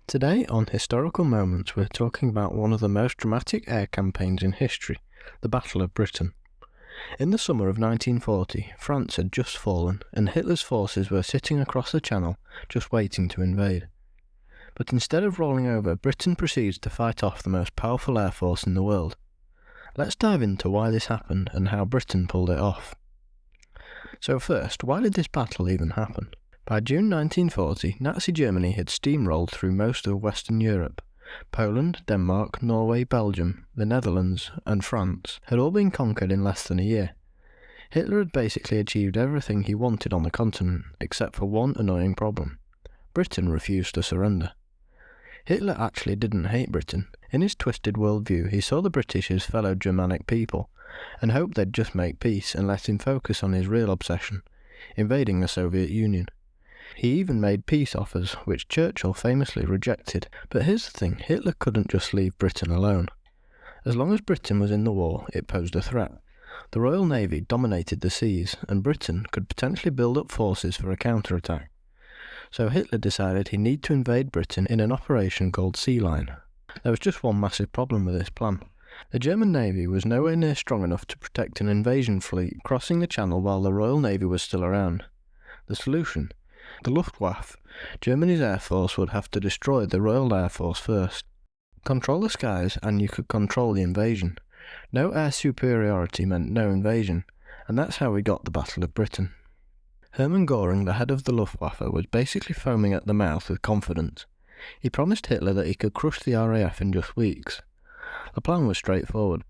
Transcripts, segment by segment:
Today on Historical Moments we're talking about one of the most dramatic air campaigns in history, the Battle of Britain. In the summer of 1940, France had just fallen and Hitler's forces were sitting across the Channel just waiting to invade. But instead of rolling over, Britain proceeds to fight off the most powerful air force in the world. Let's dive into why this happened and how Britain pulled it off. So first, why did this battle even happen? By June 1940, Nazi Germany had steamrolled through most of Western Europe. Poland, Denmark, Norway, Belgium, the Netherlands, and France had all been conquered in less than a year. Hitler had basically achieved everything he wanted on the continent, except for one annoying problem. Britain refused to surrender. Hitler actually didn't hate Britain. In his twisted worldview, he saw the British as fellow Germanic people, and hoped they'd just make peace and let him focus on his real obsession, invading the Soviet Union. He even made peace offers, which Churchill famously rejected. But here's the thing, Hitler couldn't just leave Britain alone. As long as Britain was in the war, it posed a threat. The Royal Navy dominated the seas, and Britain could potentially build up forces for a counterattack. So Hitler decided he needed to invade Britain in an operation called Sea Lion. There was just one massive problem with this plan. The German Navy was nowhere near strong enough to protect an invasion fleet crossing the Channel while the Royal Navy was still around. The solution? The Luftwaffe, Germany's air force, would have to destroy the Royal Air Force first. Control the skies and you could control the invasion. No air superiority meant no invasion, and that's how we got the Battle of Britain. Hermann Göring, the head of the Luftwaffe, was basically foaming at the mouth with confidence. He promised Hitler that he could crush the RAF in just weeks. The plan was straightforward.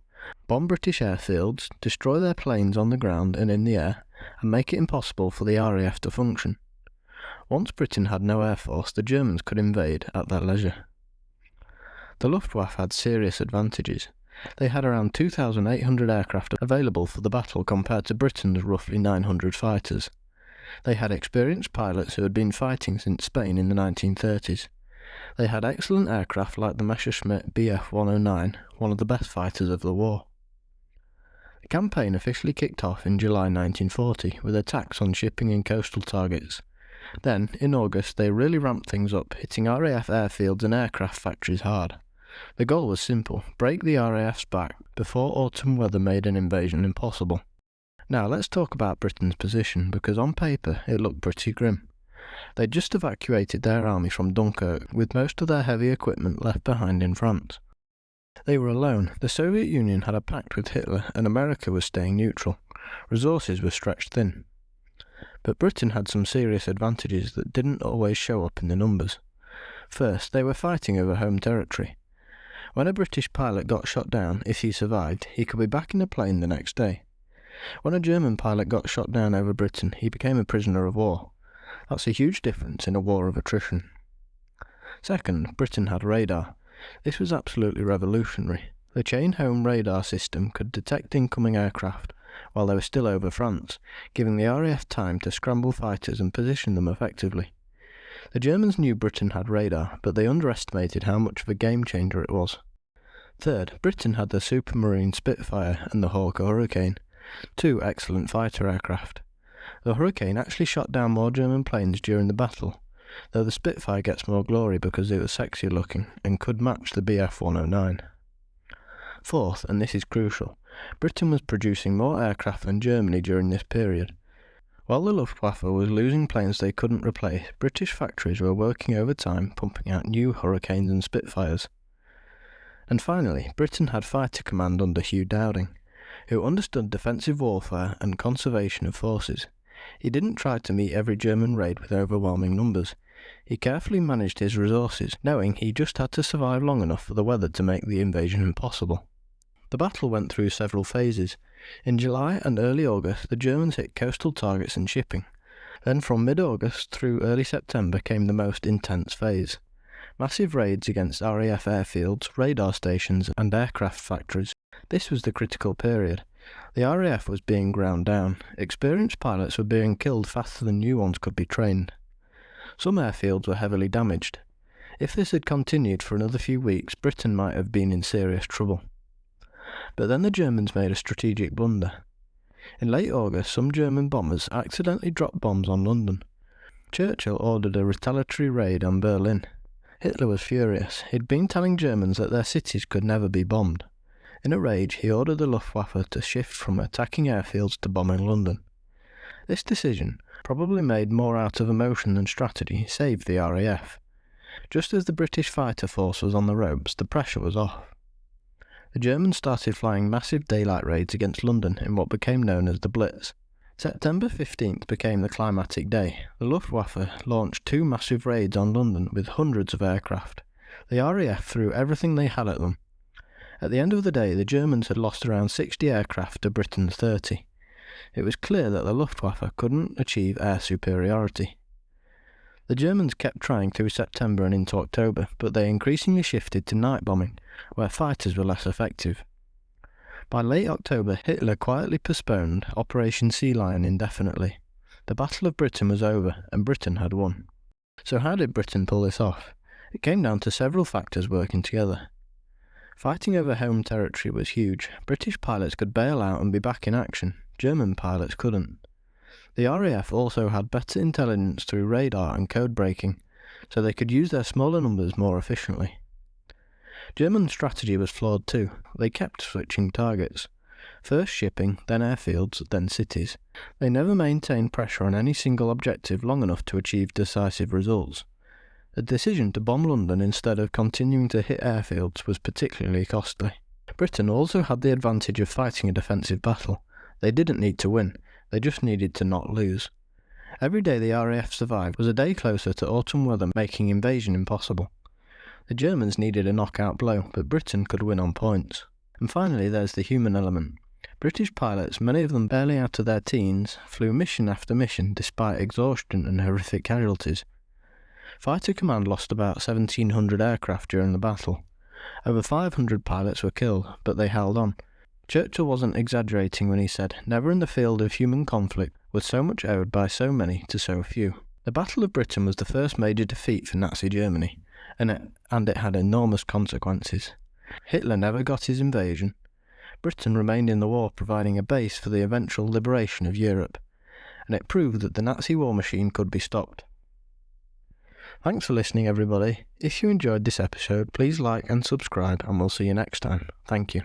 Bomb British airfields, destroy their planes on the ground and in the air, and make it impossible for the RAF to function. Once Britain had no air force, the Germans could invade at their leisure. The Luftwaffe had serious advantages. They had around 2,800 aircraft available for the battle compared to Britain's roughly 900 fighters. They had experienced pilots who had been fighting since Spain in the 1930s. They had excellent aircraft like the Messerschmitt Bf 109, one of the best fighters of the war. The campaign officially kicked off in July 1940 with attacks on shipping and coastal targets. Then, in August, they really ramped things up, hitting RAF airfields and aircraft factories hard. The goal was simple: break the RAF's back before autumn weather made an invasion impossible. Now let's talk about Britain's position, because on paper it looked pretty grim. They'd just evacuated their army from Dunkirk, with most of their heavy equipment left behind in France. They were alone. The Soviet Union had a pact with Hitler, and America was staying neutral. Resources were stretched thin. But Britain had some serious advantages that didn't always show up in the numbers. First, they were fighting over home territory. When a British pilot got shot down, if he survived, he could be back in a plane the next day. When a German pilot got shot down over Britain, he became a prisoner of war. That's a huge difference in a war of attrition. Second, Britain had radar. This was absolutely revolutionary. The chain-home radar system could detect incoming aircraft while they were still over France, giving the RAF time to scramble fighters and position them effectively. The Germans knew Britain had radar, but they underestimated how much of a game-changer it was. Third, Britain had the Supermarine Spitfire and the Hawker Hurricane, two excellent fighter aircraft. The Hurricane actually shot down more German planes during the battle, though the Spitfire gets more glory because it was sexier looking and could match the Bf 109. Fourth, and this is crucial, Britain was producing more aircraft than Germany during this period. While the Luftwaffe was losing planes they couldn't replace, British factories were working overtime pumping out new Hurricanes and Spitfires. And finally, Britain had Fighter Command under Hugh Dowding, who understood defensive warfare and conservation of forces. He didn't try to meet every German raid with overwhelming numbers. He carefully managed his resources, knowing he just had to survive long enough for the weather to make the invasion impossible. The battle went through several phases. In July and early August, the Germans hit coastal targets and shipping. Then from mid-August through early September came the most intense phase. Massive raids against RAF airfields, radar stations and aircraft factories. This was the critical period. The RAF was being ground down. Experienced pilots were being killed faster than new ones could be trained. Some airfields were heavily damaged. If this had continued for another few weeks, Britain might have been in serious trouble. But then the Germans made a strategic blunder. In late August, some German bombers accidentally dropped bombs on London. Churchill ordered a retaliatory raid on Berlin. Hitler was furious. He'd been telling Germans that their cities could never be bombed. In a rage, he ordered the Luftwaffe to shift from attacking airfields to bombing London. This decision, probably made more out of emotion than strategy, saved the RAF. Just as the British fighter force was on the ropes, the pressure was off. The Germans started flying massive daylight raids against London in what became known as the Blitz. September 15th became the climactic day. The Luftwaffe launched 2 massive raids on London with hundreds of aircraft. The RAF threw everything they had at them. At the end of the day, the Germans had lost around 60 aircraft to Britain's 30. It was clear that the Luftwaffe couldn't achieve air superiority. The Germans kept trying through September and into October, but they increasingly shifted to night bombing, where fighters were less effective. By late October, Hitler quietly postponed Operation Sea Lion indefinitely. The Battle of Britain was over, and Britain had won. So how did Britain pull this off? It came down to several factors working together. Fighting over home territory was huge. British pilots could bail out and be back in action. German pilots couldn't. The RAF also had better intelligence through radar and code breaking, so they could use their smaller numbers more efficiently. German strategy was flawed too. They kept switching targets. First shipping, then airfields, then cities. They never maintained pressure on any single objective long enough to achieve decisive results. The decision to bomb London instead of continuing to hit airfields was particularly costly. Britain also had the advantage of fighting a defensive battle. They didn't need to win, they just needed to not lose. Every day the RAF survived was a day closer to autumn weather making invasion impossible. The Germans needed a knockout blow, but Britain could win on points. And finally there's the human element. British pilots, many of them barely out of their teens, flew mission after mission despite exhaustion and horrific casualties. Fighter Command lost about 1,700 aircraft during the battle. Over 500 pilots were killed, but they held on. Churchill wasn't exaggerating when he said, "Never in the field of human conflict was so much owed by so many to so few." The Battle of Britain was the first major defeat for Nazi Germany, and it had enormous consequences. Hitler never got his invasion. Britain remained in the war, providing a base for the eventual liberation of Europe, and it proved that the Nazi war machine could be stopped. Thanks for listening, everybody. If you enjoyed this episode, please like and subscribe, and we'll see you next time. Thank you.